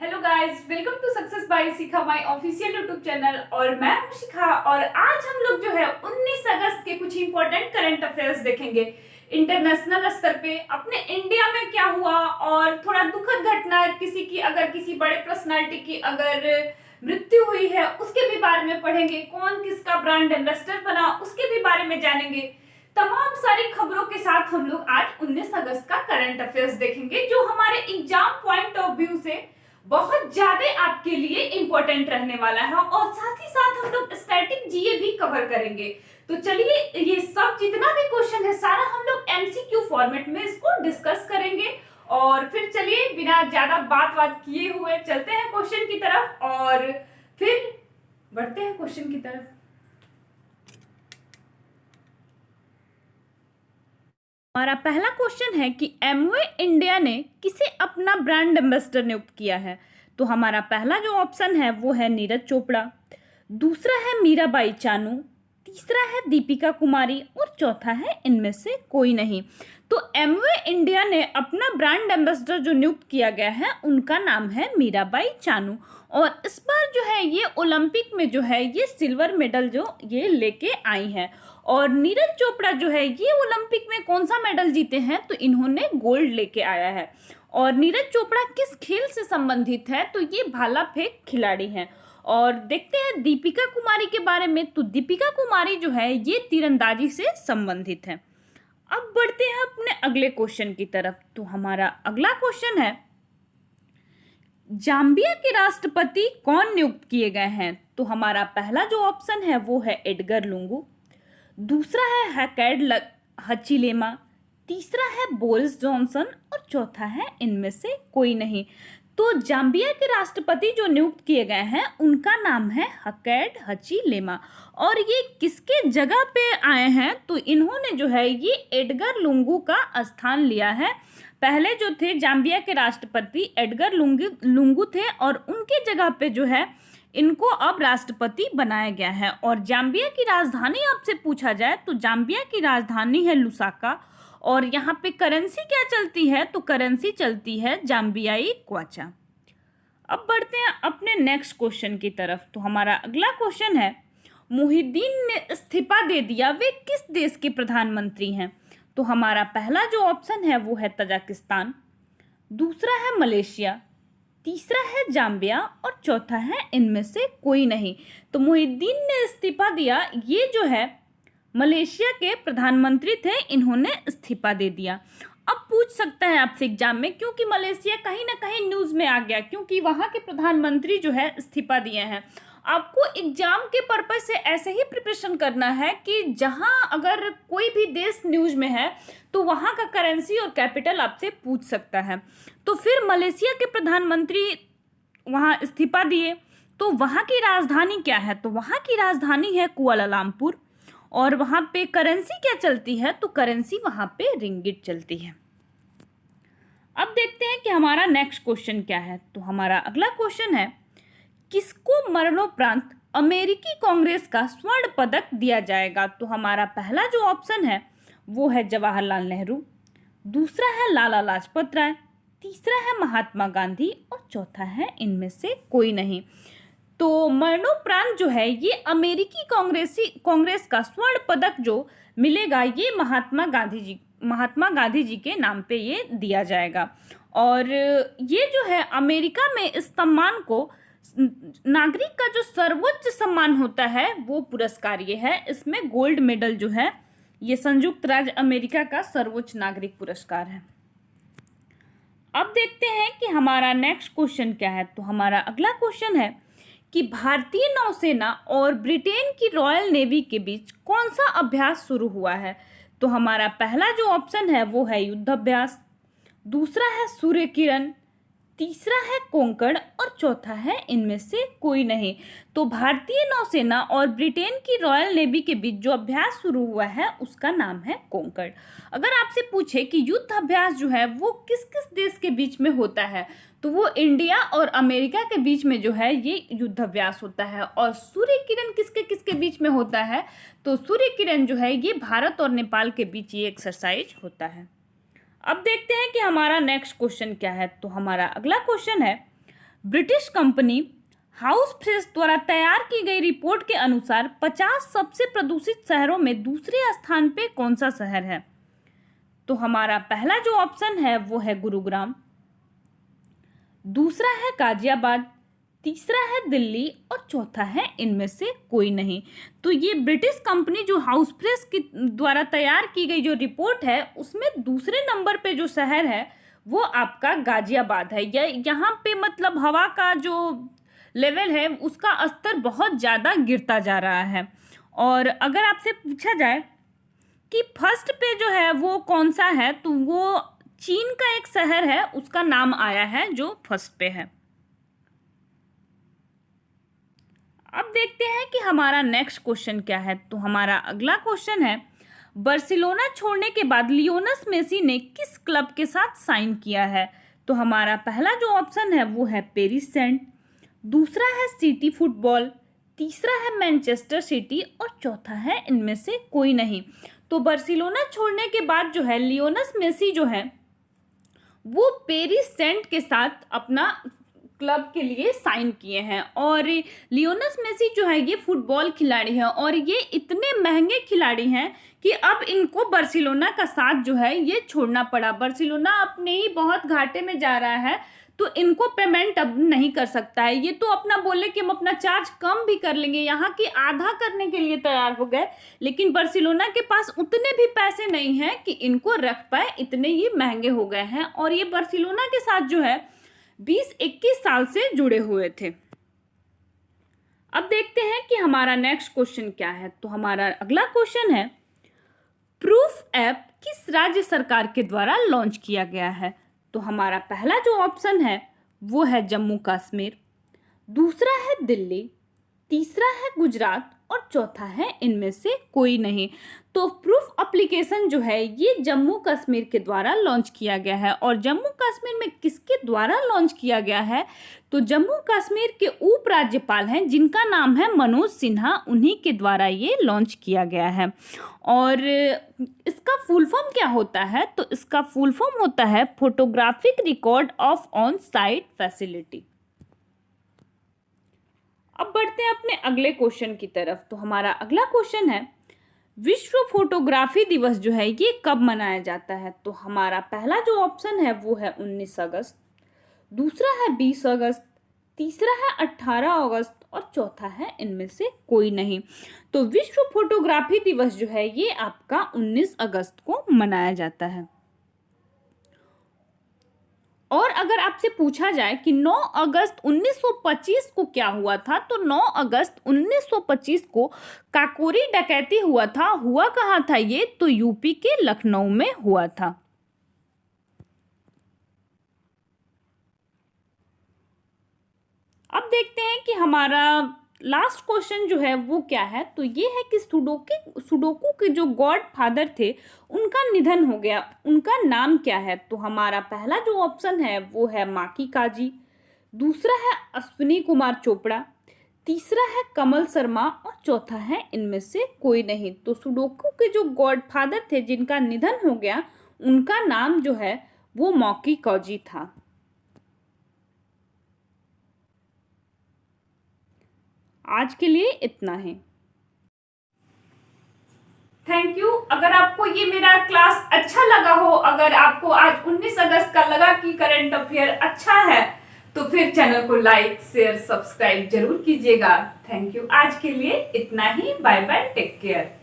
Hello guys, welcome to success by Shikha my official YouTube channel. और मैं हूं शिखा और आज हम लोग जो है 19 अगस्त के कुछ इंपॉर्टेंट करंट अफेयर्स देखेंगे। इंटरनेशनल स्तर पे अपने इंडिया में क्या हुआ और थोड़ा दुखद घटना किसी की, अगर किसी बड़े पर्सनालिटी की अगर मृत्यु हुई है उसके भी बारे में पढ़ेंगे। कौन किसका ब्रांड एम्बेसडर बना उसके भी बारे में जानेंगे। तमाम सारी खबरों के साथ हम लोग आज 19 अगस्त का करंट अफेयर्स देखेंगे जो हमारे एग्जाम पॉइंट ऑफ व्यू से बहुत ज्यादा आपके लिए इंपॉर्टेंट रहने वाला है। और साथ ही साथ हम लोग स्टैटिक जीए भी कवर करेंगे। तो चलिए, ये सब जितना भी क्वेश्चन है सारा हम लोग एमसीक्यू फॉर्मेट में इसको डिस्कस करेंगे। और फिर चलिए बिना ज्यादा बात किए हुए चलते हैं क्वेश्चन की तरफ और फिर बढ़ते हैं क्वेश्चन की तरफ। हमारा पहला क्वेश्चन है कि एमवे इंडिया ने किसे अपना ब्रांड एम्बेसडर नियुक्त किया है। तो हमारा पहला जो ऑप्शन है वो है नीरज चोपड़ा, दूसरा है मीराबाई चानू, तीसरा है दीपिका कुमारी और चौथा है इनमें से कोई नहीं। तो एमवे इंडिया ने अपना ब्रांड एम्बेसडर जो नियुक्त किया गया है उनका नाम है मीराबाई चानू। और इस बार जो है ये ओलंपिक में जो है ये सिल्वर मेडल जो ये लेके आई हैं। और नीरज चोपड़ा जो है ये ओलंपिक में कौन सा मेडल जीते हैं, तो इन्होंने गोल्ड लेके आया है। और नीरज चोपड़ा किस खेल से संबंधित है, तो ये भाला फेंक खिलाड़ी हैं। और देखते हैं दीपिका कुमारी के बारे में, तो दीपिका कुमारी जो है ये तीरंदाजी से संबंधित है। अब बढ़ते हैं अपने अगले क्वेश्चन की तरफ। तो हमारा अगला क्वेश्चन है जाम्बिया के राष्ट्रपति कौन नियुक्त किए गए हैं। तो हमारा पहला जो ऑप्शन है वो है एडगर लुंगू, दूसरा है हैकेड हचिलेमा, तीसरा है बोरिस जॉनसन और चौथा है इनमें से कोई नहीं। तो जाम्बिया के राष्ट्रपति जो नियुक्त किए गए हैं उनका नाम है हैकेड हचिलेमा। और ये किसके जगह पे आए हैं, तो इन्होंने जो है ये एडगर लुंगू का स्थान लिया है। पहले जो थे जाम्बिया के राष्ट्रपति एडगर लुंगू थे और उनके जगह पे जो है इनको अब राष्ट्रपति बनाया गया है। और जाम्बिया की राजधानी आपसे पूछा जाए तो जाम्बिया की राजधानी है लुसाका। और यहाँ पे करेंसी क्या चलती है, तो करेंसी चलती है जाम्बियाई क्वाचा। अब बढ़ते हैं अपने नेक्स्ट क्वेश्चन की तरफ। तो हमारा अगला क्वेश्चन है मुहिद्दीन ने इस्तीफा दे दिया, वे किस देश के प्रधानमंत्री हैं। तो हमारा पहला जो ऑप्शन है वो है तजाकिस्तान, दूसरा है मलेशिया, तीसरा है जाम्बिया और चौथा है इनमें से कोई नहीं। तो मुहिद्दीन ने इस्तीफा दिया, ये जो है मलेशिया के प्रधानमंत्री थे, इन्होंने इस्तीफा दे दिया। अब पूछ सकता है आपसे एग्जाम में, क्योंकि मलेशिया कहीं ना कहीं न्यूज में आ गया क्योंकि वहां के प्रधानमंत्री जो है इस्तीफा दिए हैं। आपको एग्जाम के पर्पज से ऐसे ही प्रिपरेशन करना है कि जहां अगर कोई भी देश न्यूज में है तो वहां का करेंसी और कैपिटल आपसे पूछ सकता है। तो फिर मलेशिया के प्रधानमंत्री वहां इस्तीफा दिए, तो वहां की राजधानी क्या है, तो वहां की राजधानी है कुआलालंपुर। और वहां पे करेंसी क्या चलती है, तो करेंसी वहां पे रिंगिट चलती है। अब देखते हैं कि हमारा नेक्स्ट क्वेश्चन क्या है। तो हमारा अगला क्वेश्चन है किसको मरणोपरांत अमेरिकी कांग्रेस का स्वर्ण पदक दिया जाएगा। तो हमारा पहला जो ऑप्शन है वो है जवाहरलाल नेहरू, दूसरा है लाला लाजपत राय, तीसरा है महात्मा गांधी और चौथा है इनमें से कोई नहीं। तो मरणोपरांत जो है ये अमेरिकी कांग्रेस का स्वर्ण पदक जो मिलेगा ये महात्मा गांधी जी के नाम पे ये दिया जाएगा। और ये जो है अमेरिका में इस सम्मान को नागरिक का जो सर्वोच्च सम्मान होता है वो पुरस्कार ये है। इसमें गोल्ड मेडल जो है ये संयुक्त राज्य अमेरिका का सर्वोच्च नागरिक पुरस्कार है। अब देखते हैं कि हमारा नेक्स्ट क्वेश्चन क्या है। तो हमारा अगला क्वेश्चन है कि भारतीय नौसेना और ब्रिटेन की रॉयल नेवी के बीच कौन सा अभ्यास शुरू हुआ है। तो हमारा पहला जो ऑप्शन है वो है युद्ध अभ्यास, दूसरा है सूर्य किरण, तीसरा है कोंकण और चौथा है इनमें से कोई नहीं। तो भारतीय नौसेना और ब्रिटेन की रॉयल नेवी के बीच जो अभ्यास शुरू हुआ है उसका नाम है कोंकण। अगर आपसे पूछे कि युद्ध अभ्यास जो है वो किस किस देश के बीच में होता है, तो वो इंडिया और अमेरिका के बीच में जो है ये युद्ध अभ्यास होता है। और सूर्य किरण किसके किसके बीच में होता है, तो सूर्य किरण जो है ये भारत और नेपाल के बीच ये एक्सरसाइज होता है। अब देखते हैं कि हमारा नेक्स्ट क्वेश्चन क्या है। तो हमारा अगला क्वेश्चन है ब्रिटिश कंपनी हाउस प्रेस द्वारा तैयार की गई रिपोर्ट के अनुसार 50 सबसे प्रदूषित शहरों में दूसरे स्थान पे कौन सा शहर है? तो हमारा पहला जो ऑप्शन है वो है गुरुग्राम, दूसरा है गाजियाबाद, तीसरा है दिल्ली और चौथा है इनमें से कोई नहीं। तो ये ब्रिटिश कंपनी जो हाउस प्रेस की द्वारा तैयार की गई जो रिपोर्ट है उसमें दूसरे नंबर पे जो शहर है वो आपका गाजियाबाद है। यहाँ पे मतलब हवा का जो लेवल है उसका स्तर बहुत ज़्यादा गिरता जा रहा है। और अगर आपसे पूछा जाए कि फर्स्ट पे जो है वो कौन सा है, तो वो चीन का एक शहर है, उसका नाम आया है जो फर्स्ट पे है। अब देखते हैं कि हमारा नेक्स्ट क्वेश्चन क्या है। तो हमारा अगला क्वेश्चन है, बार्सिलोना छोड़ने के बाद लियोनेल मेसी ने किस क्लब के साथ साइन किया है? तो हमारा पहला जो ऑप्शन है वो है पेरिस सेंट, दूसरा है सिटी फुटबॉल, तीसरा है मैनचेस्टर सिटी और चौथा है इनमें से कोई नहीं। तो बार्सिलोना छोड़ने के बाद जो है लियोनेल मेसी जो है वो पेरिस सेंट के साथ अपना क्लब के लिए साइन किए हैं। और लियोनेल मेसी जो है ये फुटबॉल खिलाड़ी हैं और ये इतने महंगे खिलाड़ी हैं कि अब इनको बार्सिलोना का साथ जो है ये छोड़ना पड़ा। बार्सिलोना अपने ही बहुत घाटे में जा रहा है तो इनको पेमेंट अब नहीं कर सकता है। ये तो अपना बोले कि हम अपना चार्ज कम भी कर लेंगे, यहाँ की आधा करने के लिए तैयार हो गए, लेकिन बार्सिलोना के पास उतने भी पैसे नहीं हैं कि इनको रख पाए, इतने ही महंगे हो गए हैं। और ये बार्सिलोना के साथ जो है 20-21 साल से जुड़े हुए थे। अब देखते हैं कि हमारा नेक्स्ट क्वेश्चन क्या है। तो हमारा अगला क्वेश्चन है, प्रूफ ऐप किस राज्य सरकार के द्वारा लॉन्च किया गया है? तो हमारा पहला जो ऑप्शन है वो है जम्मू कश्मीर, दूसरा है दिल्ली, तीसरा है गुजरात और चौथा है इनमें से कोई नहीं। तो प्रूफ एप्लीकेशन जो है ये जम्मू कश्मीर के द्वारा लॉन्च किया गया है। और जम्मू कश्मीर में किसके द्वारा लॉन्च किया गया है? तो जम्मू कश्मीर के उपराज्यपाल हैं जिनका नाम है मनोज सिन्हा, उन्हीं के द्वारा ये लॉन्च किया गया है। और इसका फुल फॉर्म क्या होता है? तो इसका फुल फॉर्म होता है photographic record of on site facility. अब बढ़ते हैं अपने अगले क्वेश्चन की तरफ। तो हमारा अगला क्वेश्चन है, विश्व फोटोग्राफी दिवस जो है ये कब मनाया जाता है? तो हमारा पहला जो ऑप्शन है वो है 19 अगस्त, दूसरा है 20 अगस्त, तीसरा है 18 अगस्त और चौथा है इनमें से कोई नहीं। तो विश्व फोटोग्राफी दिवस जो है ये आपका 19 अगस्त को मनाया जाता है। और अगर आपसे पूछा जाए कि 9 अगस्त 1925 को क्या हुआ था, तो 9 अगस्त 1925 को काकोरी डकैती हुआ था। हुआ कहाँ था ये? तो यूपी के लखनऊ में हुआ था। अब देखते हैं कि हमारा लास्ट क्वेश्चन जो है वो क्या है। तो ये है कि सुडोकू के जो गॉड फादर थे उनका निधन हो गया, उनका नाम क्या है? तो हमारा पहला जो ऑप्शन है वो है माकी काजी, दूसरा है अश्विनी कुमार चोपड़ा, तीसरा है कमल शर्मा और चौथा है इनमें से कोई नहीं। तो सुडोकू के जो गॉड फादर थे जिनका निधन हो गया उनका नाम जो है वो माकी काजी था। आज के लिए इतना ही। Thank you. अगर आपको ये मेरा क्लास अच्छा लगा हो, अगर आपको आज 19 अगस्त का लगा कि करंट अफेयर अच्छा है, तो फिर चैनल को लाइक शेयर सब्सक्राइब जरूर कीजिएगा। Thank you. आज के लिए इतना ही। Bye bye, take care.